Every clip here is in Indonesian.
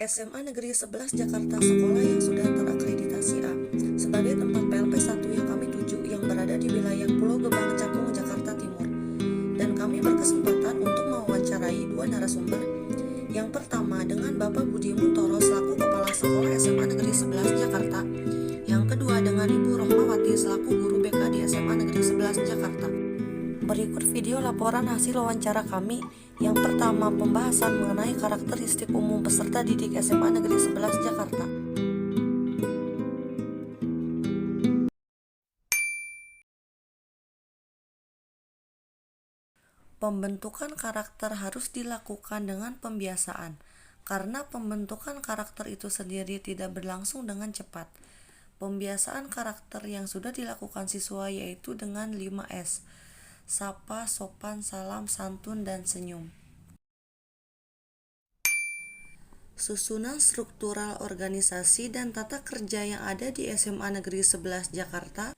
SMA Negeri 11 Jakarta sekolah yang sudah terakreditasi A sebagai tempat PLP 1 yang kami tuju yang berada di wilayah Pulau Gebang, Cakung, Jakarta Timur. Dan kami berkesempatan untuk mewawancarai dua narasumber. Yang pertama dengan Bapak Budi Muntoro selaku Kepala Sekolah SMA Negeri 11 Jakarta. Yang kedua dengan Ibu Rohmawati selaku Guru BK di SMA Negeri 11 Jakarta. Berikut video laporan hasil wawancara kami. Yang pertama, pembahasan mengenai karakteristik umum peserta didik SMA Negeri 11 Jakarta. Pembentukan karakter harus dilakukan dengan pembiasaan, karena pembentukan karakter itu sendiri tidak berlangsung dengan cepat. Pembiasaan karakter yang sudah dilakukan siswa yaitu dengan 5S. Sapa, sopan, salam, santun, dan senyum. Susunan struktural organisasi dan tata kerja yang ada di SMA Negeri 11 Jakarta,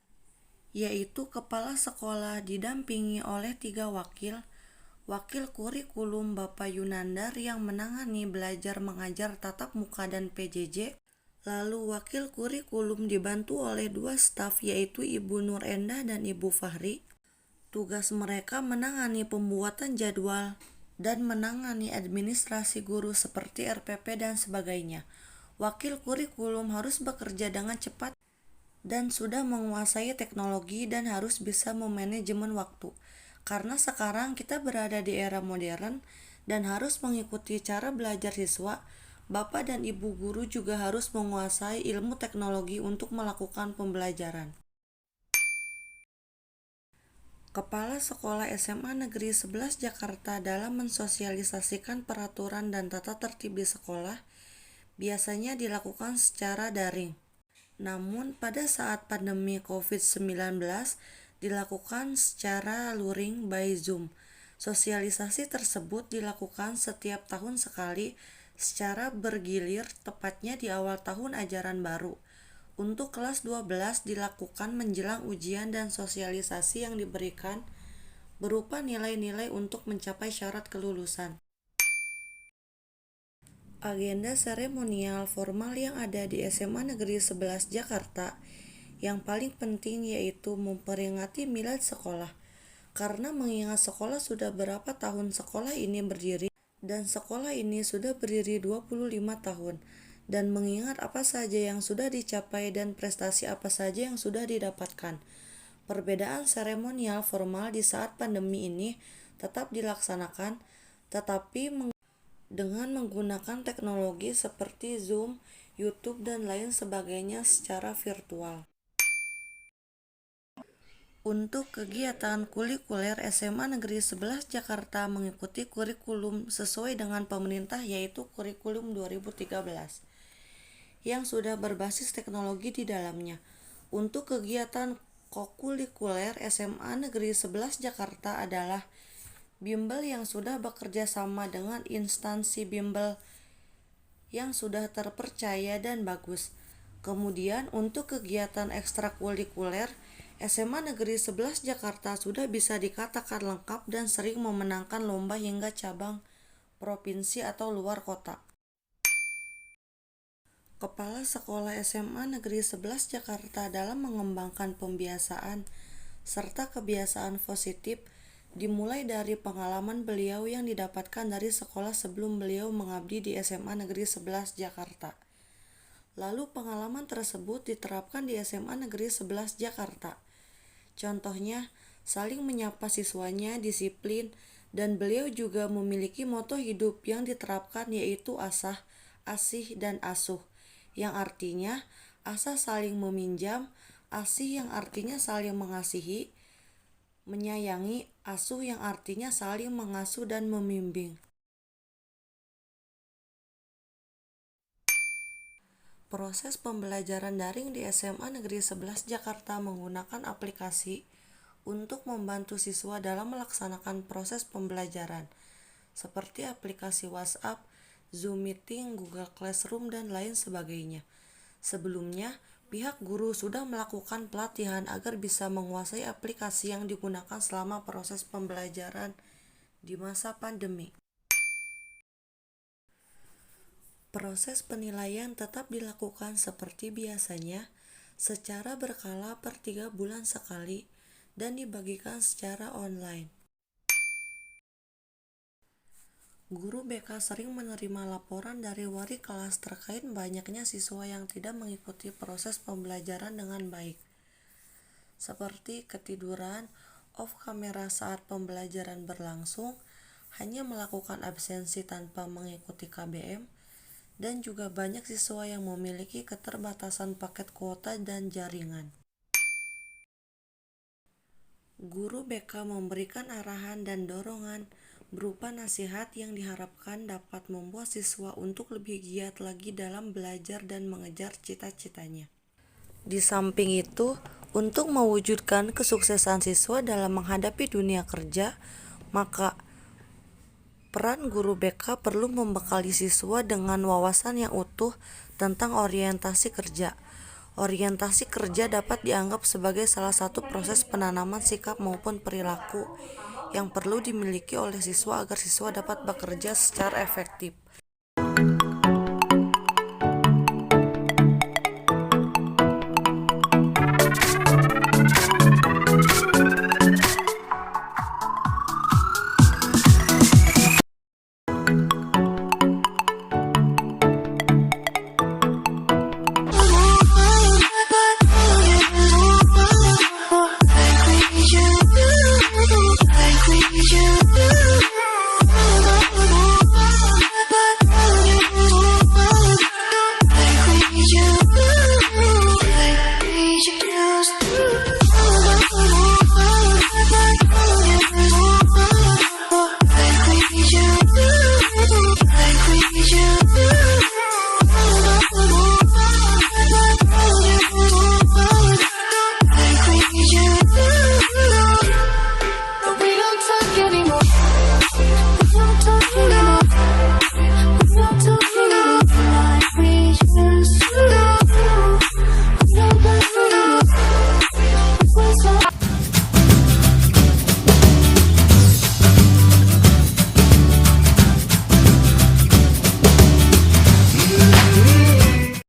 yaitu kepala sekolah didampingi oleh 3 wakil kurikulum Bapak Yunandar yang menangani belajar mengajar tatap muka dan PJJ, lalu wakil kurikulum dibantu oleh 2 staf yaitu Ibu Nur Endah dan Ibu Fahri. Tugas mereka menangani pembuatan jadwal dan menangani administrasi guru seperti RPP dan sebagainya. Wakil kurikulum harus bekerja dengan cepat dan sudah menguasai teknologi dan harus bisa memanajemen waktu. Karena sekarang kita berada di era modern dan harus mengikuti cara belajar siswa, Bapak dan Ibu guru juga harus menguasai ilmu teknologi untuk melakukan pembelajaran. Kepala Sekolah SMA Negeri 11 Jakarta dalam mensosialisasikan peraturan dan tata tertib di sekolah biasanya dilakukan secara daring. Namun pada saat pandemi COVID-19 dilakukan secara luring by Zoom. Sosialisasi tersebut dilakukan setiap tahun sekali secara bergilir tepatnya di awal tahun ajaran baru. Untuk kelas 12 dilakukan menjelang ujian dan sosialisasi yang diberikan berupa nilai-nilai untuk mencapai syarat kelulusan. Agenda seremonial formal yang ada di SMA Negeri 11 Jakarta yang paling penting yaitu memperingati milad sekolah. Karena mengingat sekolah sudah berapa tahun sekolah ini berdiri dan sekolah ini sudah berdiri 25 tahun. Dan mengingat apa saja yang sudah dicapai dan prestasi apa saja yang sudah didapatkan. Perbedaan seremonial formal di saat pandemi ini tetap dilaksanakan, tetapi dengan menggunakan teknologi seperti Zoom, YouTube, dan lain sebagainya secara virtual. Untuk kegiatan kulikuler, SMA Negeri 11 Jakarta mengikuti kurikulum sesuai dengan pemerintah, yaitu kurikulum 2013 yang sudah berbasis teknologi di dalamnya. Untuk kegiatan kokulikuler, SMA Negeri 11 Jakarta adalah bimbel yang sudah bekerja sama dengan instansi bimbel yang sudah terpercaya dan bagus. Kemudian untuk kegiatan ekstrakurikuler, SMA Negeri 11 Jakarta sudah bisa dikatakan lengkap dan sering memenangkan lomba hingga cabang provinsi atau luar kota. Kepala Sekolah SMA Negeri 11 Jakarta dalam mengembangkan pembiasaan serta kebiasaan positif dimulai dari pengalaman beliau yang didapatkan dari sekolah sebelum beliau mengabdi di SMA Negeri 11 Jakarta. Lalu pengalaman tersebut diterapkan di SMA Negeri 11 Jakarta. Contohnya, saling menyapa siswanya, disiplin, dan beliau juga memiliki moto hidup yang diterapkan, yaitu asah, asih, dan asuh, yang artinya asah saling meminjam, asih yang artinya saling mengasihi, menyayangi, asuh yang artinya saling mengasuh dan membimbing. Proses pembelajaran daring di SMA Negeri 11 Jakarta menggunakan aplikasi untuk membantu siswa dalam melaksanakan proses pembelajaran, seperti aplikasi WhatsApp, Zoom Meeting, Google Classroom, dan lain sebagainya. Sebelumnya, pihak guru sudah melakukan pelatihan agar bisa menguasai aplikasi yang digunakan selama proses pembelajaran di masa pandemi. Proses penilaian tetap dilakukan seperti biasanya, secara berkala per 3 bulan sekali, dan dibagikan secara online. Guru BK sering menerima laporan dari wali kelas terkait banyaknya siswa yang tidak mengikuti proses pembelajaran dengan baik, seperti ketiduran, off kamera saat pembelajaran berlangsung, hanya melakukan absensi tanpa mengikuti KBM, dan juga banyak siswa yang memiliki keterbatasan paket kuota dan jaringan. Guru BK memberikan arahan dan dorongan berupa nasihat yang diharapkan dapat membuat siswa untuk lebih giat lagi dalam belajar dan mengejar cita-citanya. Di samping itu, untuk mewujudkan kesuksesan siswa dalam menghadapi dunia kerja, maka peran guru BK perlu membekali siswa dengan wawasan yang utuh tentang orientasi kerja. Orientasi kerja dapat dianggap sebagai salah satu proses penanaman sikap maupun perilaku yang perlu dimiliki oleh siswa agar siswa dapat bekerja secara efektif.